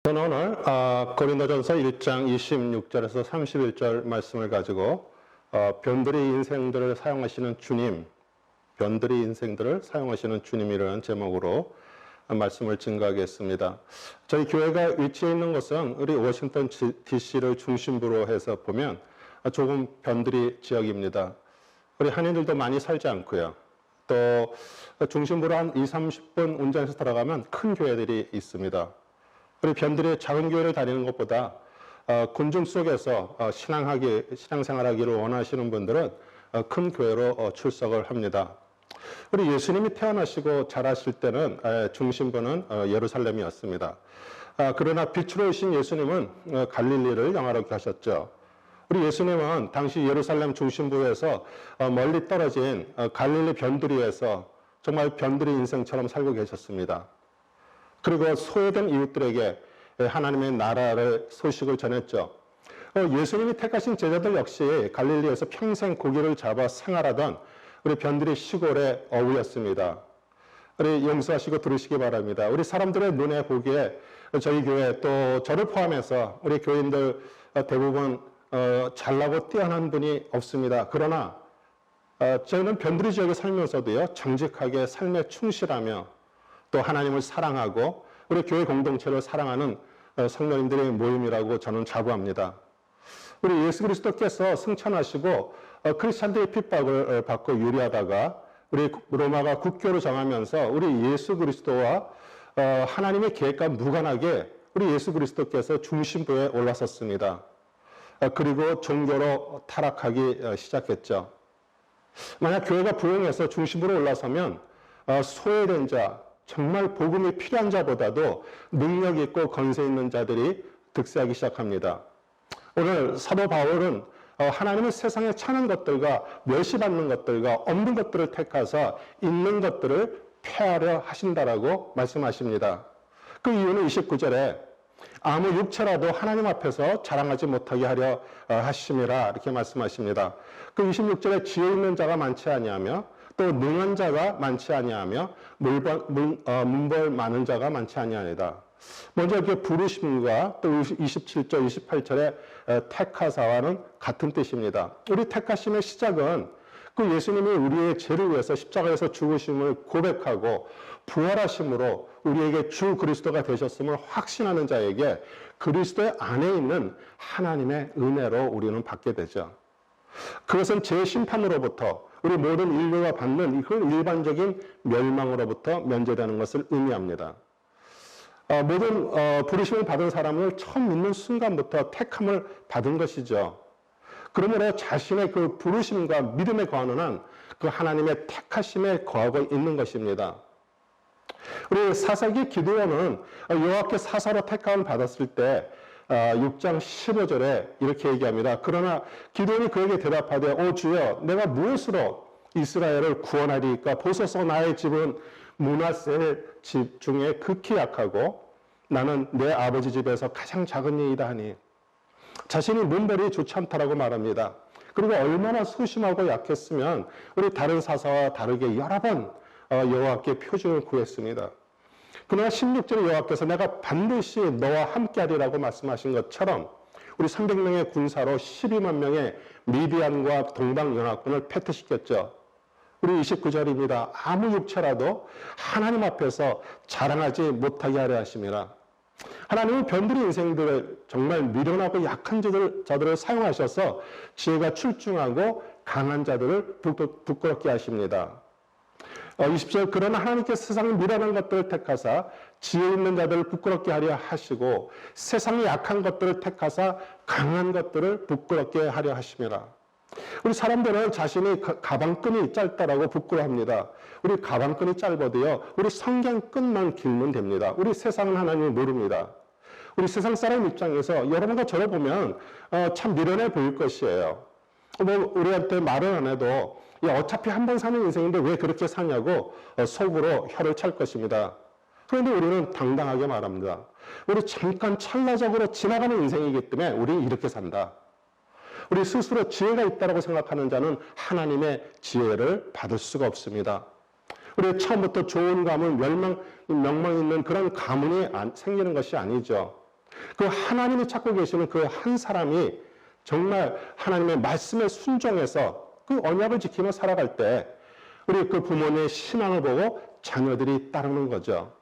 저는 오늘 고린도전서 1장 26절에서 31절 말씀을 가지고 변들의 인생들을 사용하시는 주님, 변들의 인생들을 사용하시는 주님이라는 제목으로 말씀을 증거하겠습니다. 저희 교회가 위치해 있는 곳은 우리 워싱턴 DC를 중심부로 해서 보면 조금 변들이 지역입니다. 우리 한인들도 많이 살지 않고요. 또 중심부로 한 20-30분 운전해서 들어가면 큰 교회들이 있습니다. 우리 변들이 작은 교회를 다니는 것보다 군중 속에서 신앙생활하기를 원하시는 분들은 큰 교회로 출석을 합니다. 우리 예수님이 태어나시고 자라실 때는 중심부는 예루살렘이었습니다. 그러나 빛으로 오신 예수님은 갈릴리를 영화롭게 하셨죠. 우리 예수님은 당시 예루살렘 중심부에서 멀리 떨어진 갈릴리 변두리에서 정말 변두리 인생처럼 살고 계셨습니다. 그리고 소외된 이웃들에게 하나님의 나라를 소식을 전했죠. 예수님이 택하신 제자들 역시 갈릴리에서 평생 고기를 잡아 생활하던 우리 변두리 시골의 어부였습니다. 우리 용서하시고 들으시기 바랍니다. 우리 사람들의 눈에 보기에 저희 교회 또 저를 포함해서 우리 교인들 대부분 잘나고 뛰어난 분이 없습니다. 그러나 저희는 변두리 지역에 살면서도요, 정직하게 삶에 충실하며 또 하나님을 사랑하고 우리 교회 공동체를 사랑하는 성도님들의 모임이라고 저는 자부합니다. 우리 예수 그리스도께서 승천하시고 크리스찬들의 핍박을 받고 유리하다가 우리 로마가 국교를 정하면서 우리 예수 그리스도와 하나님의 계획과 무관하게 우리 예수 그리스도께서 중심부에 올라섰습니다. 그리고 종교로 타락하기 시작했죠. 만약 교회가 부흥해서 중심부로 올라서면 소외된 자, 정말 복음이 필요한 자보다도 능력 있고 권세 있는 자들이 득세하기 시작합니다. 오늘 사도 바울은 하나님은 세상에 차는 것들과 멸시받는 것들과 없는 것들을 택하사 있는 것들을 폐하려 하신다라고 말씀하십니다. 그 이유는 29절에 아무 육체라도 하나님 앞에서 자랑하지 못하게 하려 하심이라 이렇게 말씀하십니다. 그 26절에 지혜 있는 자가 많지 아니하며 또 능한 자가 많지 아니하며 문벌 많은 자가 많지 아니하니다. 먼저 이렇게 부르심과 또 27절, 28절의 택하사와는 같은 뜻입니다. 우리 택하심의 시작은 그 예수님이 우리의 죄를 위해서 십자가에서 죽으심을 고백하고 부활하심으로 우리에게 주 그리스도가 되셨음을 확신하는 자에게 그리스도의 안에 있는 하나님의 은혜로 우리는 받게 되죠. 그것은 죄 심판으로부터 우리 모든 인류가 받는 그 일반적인 멸망으로부터 면제되는 것을 의미합니다. 모든 부르심을 받은 사람을 처음 믿는 순간부터 택함을 받은 것이죠. 그러므로 자신의 그 부르심과 믿음에 거하는 한 그 하나님의 택하심에 거하고 있는 것입니다. 우리 사사기 기드온은 여호와께 사사로 택함을 받았을 때 6장 15절에 이렇게 얘기합니다. 그러나 기드온이 그에게 대답하되 오 주여 내가 무엇으로 이스라엘을 구원하리이까 보소서 나의 집은 므낫세 집 중에 극히 약하고 나는 내 아버지 집에서 가장 작은 이이다 하니 자신이 문벌이 좋지 않다라고 말합니다. 그리고 얼마나 소심하고 약했으면 우리 다른 사사와 다르게 여러 번 여호와께 표징을 구했습니다. 그러나 16절에 여호와께서 내가 반드시 너와 함께하리라고 말씀하신 것처럼 우리 300명의 군사로 12만 명의 미디안과 동방연합군을 패퇴시켰죠. 우리 29절입니다. 아무 육체라도 하나님 앞에서 자랑하지 못하게 하려 하심이라. 하나님은 변두리 인생들을 정말 미련하고 약한 자들을 사용하셔서 지혜가 출중하고 강한 자들을 부끄럽게 하십니다. 20절 그러나 하나님께서 세상의 미련한 것들을 택하사 지혜 있는 자들을 부끄럽게 하려 하시고 세상의 약한 것들을 택하사 강한 것들을 부끄럽게 하려 하심이라. 우리 사람들은 자신이 가방끈이 짧다라고 부끄러워합니다. 우리 가방끈이 짧아도요, 우리 성경끈만 길면 됩니다. 우리 세상은 하나님을 모릅니다. 우리 세상 사람 입장에서 여러분과 저를 보면 참 미련해 보일 것이에요. 우리한테 말은 안 해도 어차피 한 번 사는 인생인데 왜 그렇게 사냐고 속으로 혀를 찰 것입니다. 그런데 우리는 당당하게 말합니다. 우리 잠깐 찰나적으로 지나가는 인생이기 때문에 우리는 이렇게 산다. 우리 스스로 지혜가 있다고 생각하는 자는 하나님의 지혜를 받을 수가 없습니다. 우리 처음부터 좋은 가문, 명망 있는 그런 가문이 생기는 것이 아니죠. 그 하나님이 찾고 계시는 그 한 사람이 정말 하나님의 말씀에 순종해서 그 언약을 지키며 살아갈 때 우리 그 부모님의 신앙을 보고 자녀들이 따르는 거죠.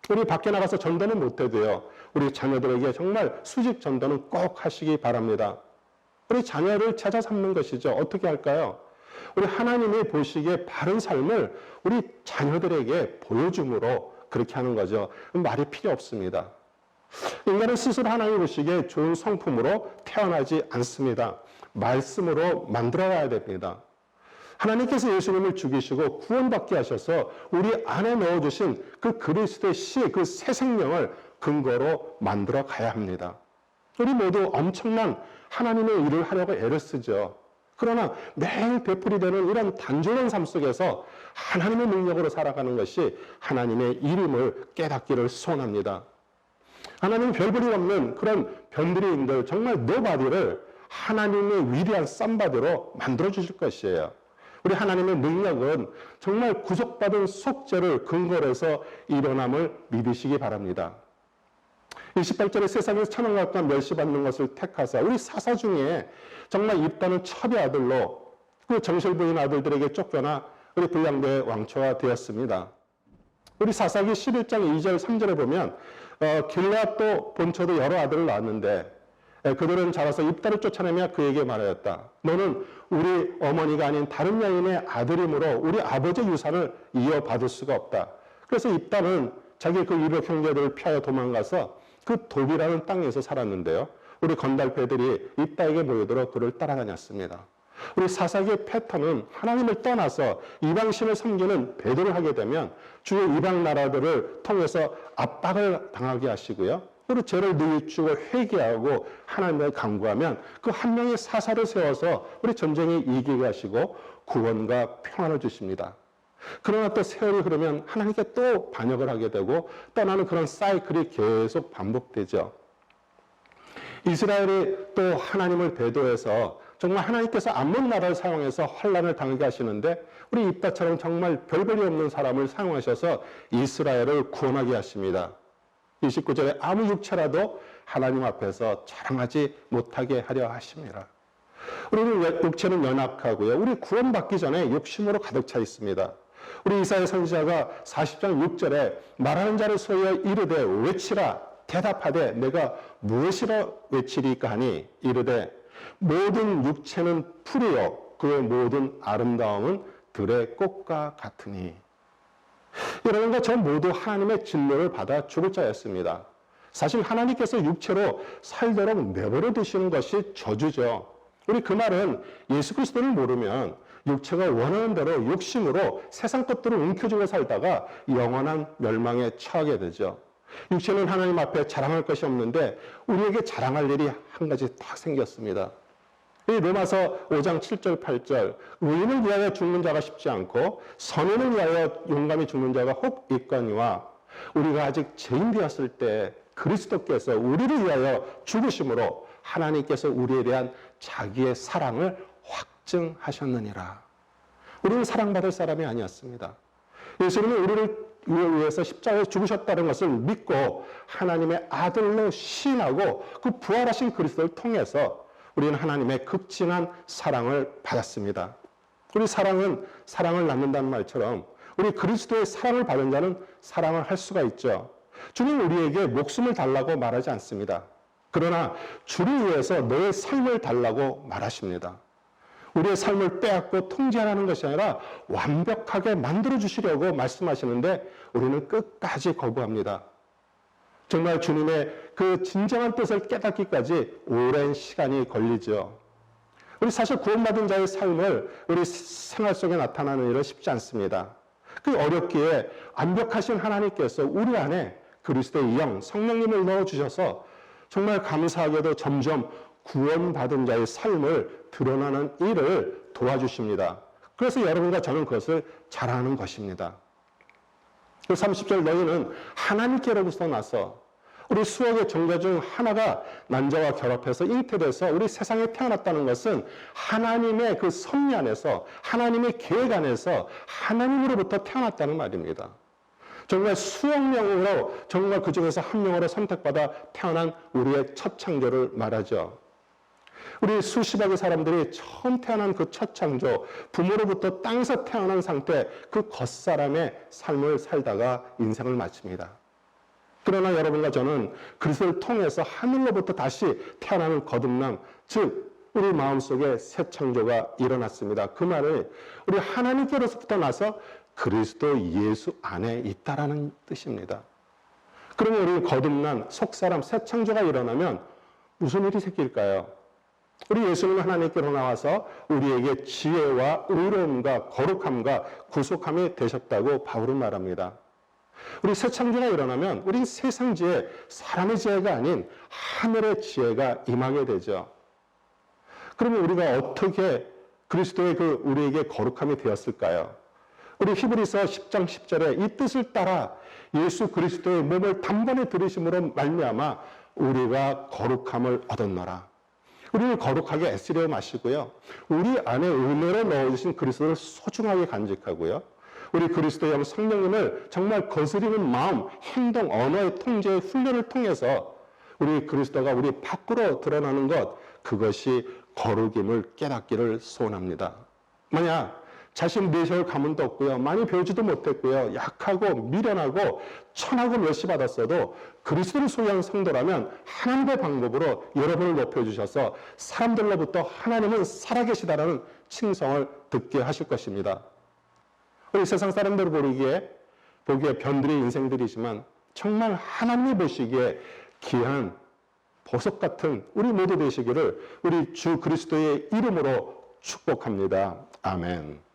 우리 밖에 나가서 전도는 못해도요, 우리 자녀들에게 정말 수직 전도는 꼭 하시기 바랍니다. 우리 자녀를 찾아 삼는 것이죠. 어떻게 할까요? 우리 하나님이 보시기에 바른 삶을 우리 자녀들에게 보여줌으로 그렇게 하는 거죠. 말이 필요 없습니다. 인간은 스스로 하나님 보시기에 좋은 성품으로 태어나지 않습니다. 말씀으로 만들어가야 됩니다. 하나님께서 예수님을 죽이시고 구원받게 하셔서 우리 안에 넣어주신 그 그리스도의 씨, 그 새 생명을 근거로 만들어 가야 합니다. 우리 모두 엄청난 하나님의 일을 하려고 애를 쓰죠. 그러나 매일 되풀이되는 이런 단조로운 삶 속에서 하나님의 능력으로 살아가는 것이 하나님의 일임을 깨닫기를 소원합니다. 하나님은 별볼이 없는 그런 변두리인들, 정말 노바디를 하나님의 위대한 쌈바디로 만들어 주실 것이에요. 우리 하나님의 능력은 정말 구속받은 속죄를 근거로 해서 일어남을 믿으시기 바랍니다. 28절에 세상에서 천황각과 멸시받는 것을 택하사 우리 사사 중에 정말 입다는 첩의 아들로 그 정실부인 아들들에게 쫓겨나 우리 불량대의 왕초가 되었습니다. 우리 사사기 11장 2절 3절에 보면 길앗도 본초도 여러 아들을 낳았는데 그들은 자라서 입다를 쫓아내며 그에게 말하였다. 너는 우리 어머니가 아닌 다른 여인의 아들이므로 우리 아버지의 유산을 이어받을 수가 없다. 그래서 입다는 자기 그 이백 형제들을 피하여 도망가서 그 돕이라는 땅에서 살았는데요. 우리 건달패들이 입다에게 모이도록 그를 따라다녔습니다. 우리 사사기의 패턴은 하나님을 떠나서 이방신을 섬기는 배도를 하게 되면 주요 이방 나라들을 통해서 압박을 당하게 하시고요. 그리고 죄를 뉘우치고 회개하고 하나님을 간구하면 그 한 명의 사사를 세워서 우리 전쟁에 이기게 하시고 구원과 평안을 주십니다. 그러나 또 세월이 흐르면 하나님께 또 반역을 하게 되고 떠나는 그런 사이클이 계속 반복되죠. 이스라엘이 또 하나님을 배도해서 정말 하나님께서 암몬 나라를 사용해서 환란을 당하게 하시는데 우리 입다처럼 정말 별볼이 없는 사람을 사용하셔서 이스라엘을 구원하게 하십니다. 29절에 아무 육체라도 하나님 앞에서 자랑하지 못하게 하려 하십니다. 우리는 육체는 연약하고요. 우리 구원받기 전에 욕심으로 가득 차 있습니다. 우리 이사야 선지자가 40장 6절에 말하는 자를 소유하여 이르되 외치라 대답하되 내가 무엇이라 외치리까 하니 이르되 모든 육체는 풀이요 그의 모든 아름다움은 들의 꽃과 같으니. 여러분과 저 모두 하나님의 진노를 받아 죽을 자였습니다. 사실 하나님께서 육체로 살도록 내버려 두시는 것이 저주죠. 우리 그 말은 예수 그리스도를 모르면 육체가 원하는 대로 욕심으로 세상 것들을 움켜쥐고 살다가 영원한 멸망에 처하게 되죠. 육체는 하나님 앞에 자랑할 것이 없는데 우리에게 자랑할 일이 한 가지 딱 생겼습니다. 이 로마서 5장 7절 8절 의인을 위하여 죽는 자가 쉽지 않고 선인을 위하여 용감히 죽는 자가 혹 있거니와 우리가 아직 죄인 되었을 때 그리스도께서 우리를 위하여 죽으심으로 하나님께서 우리에 대한 자기의 사랑을 확증하셨느니라. 우리는 사랑받을 사람이 아니었습니다. 예수님은 우리를 위해서 십자가에 죽으셨다는 것을 믿고 하나님의 아들로 시인하고 그 부활하신 그리스도를 통해서 우리는 하나님의 극진한 사랑을 받았습니다. 우리 사랑은 사랑을 낳는다는 말처럼 우리 그리스도의 사랑을 받은 자는 사랑을 할 수가 있죠. 주님 우리에게 목숨을 달라고 말하지 않습니다. 그러나 주를 위해서 너의 삶을 달라고 말하십니다. 우리의 삶을 빼앗고 통제하라는 것이 아니라 완벽하게 만들어주시려고 말씀하시는데 우리는 끝까지 거부합니다. 정말 주님의 그 진정한 뜻을 깨닫기까지 오랜 시간이 걸리죠. 우리 사실 구원받은 자의 삶을 우리 생활 속에 나타나는 일은 쉽지 않습니다. 그 어렵기에 완벽하신 하나님께서 우리 안에 그리스도의 영, 성령님을 넣어주셔서 정말 감사하게도 점점 구원받은 자의 삶을 드러나는 일을 도와주십니다. 그래서 여러분과 저는 그것을 잘하는 것입니다. 30절 너희는 하나님께로부터 나서 우리 수억의 종자 중 하나가 난자와 결합해서 잉태돼서 우리 세상에 태어났다는 것은 하나님의 그 섭리 안에서 하나님의 계획 안에서 하나님으로부터 태어났다는 말입니다. 정말 수억 명으로 정말 그 중에서 한 명으로 선택받아 태어난 우리의 첫 창조를 말하죠. 우리 수십억의 사람들이 처음 태어난 그 첫 창조, 부모로부터 땅에서 태어난 상태, 그 겉사람의 삶을 살다가 인생을 마칩니다. 그러나 여러분과 저는 그리스도를 통해서 하늘로부터 다시 태어나는 거듭남, 즉 우리 마음속에 새 창조가 일어났습니다. 그 말을 우리 하나님께로부터 나서 그리스도 예수 안에 있다라는 뜻입니다. 그러면 우리 거듭난 속사람 새 창조가 일어나면 무슨 일이 생길까요? 우리 예수님은 하나님께로 나와서 우리에게 지혜와 의로움과 거룩함과 구속함이 되셨다고 바울은 말합니다. 우리 새 창조가 일어나면 우리 세상 지혜, 사람의 지혜가 아닌 하늘의 지혜가 임하게 되죠. 그러면 우리가 어떻게 그리스도의 그 우리에게 거룩함이 되었을까요? 우리 히브리서 10장 10절에 이 뜻을 따라 예수 그리스도의 몸을 단번에 들으심으로 말미암아 우리가 거룩함을 얻었노라. 우리를 거룩하게 애쓰려 마시고요. 우리 안에 은혜로 넣어주신 그리스도를 소중하게 간직하고요. 우리 그리스도의 영 성령님을 정말 거스리는 마음, 행동, 언어의 통제의 훈련을 통해서 우리 그리스도가 우리 밖으로 드러나는 것, 그것이 거룩임을 깨닫기를 소원합니다. 만약 자신 내세울 가문도 없고요. 많이 배우지도 못했고요. 약하고 미련하고 천하고 멸시받았어도 그리스도를 소유한 성도라면 하나님의 방법으로 여러분을 높여주셔서 사람들로부터 하나님은 살아계시다라는 칭송을 듣게 하실 것입니다. 우리 세상 사람들 보기에 변두리 인생들이지만 정말 하나님이 보시기에 귀한 보석 같은 우리 모두 되시기를 우리 주 그리스도의 이름으로 축복합니다. 아멘.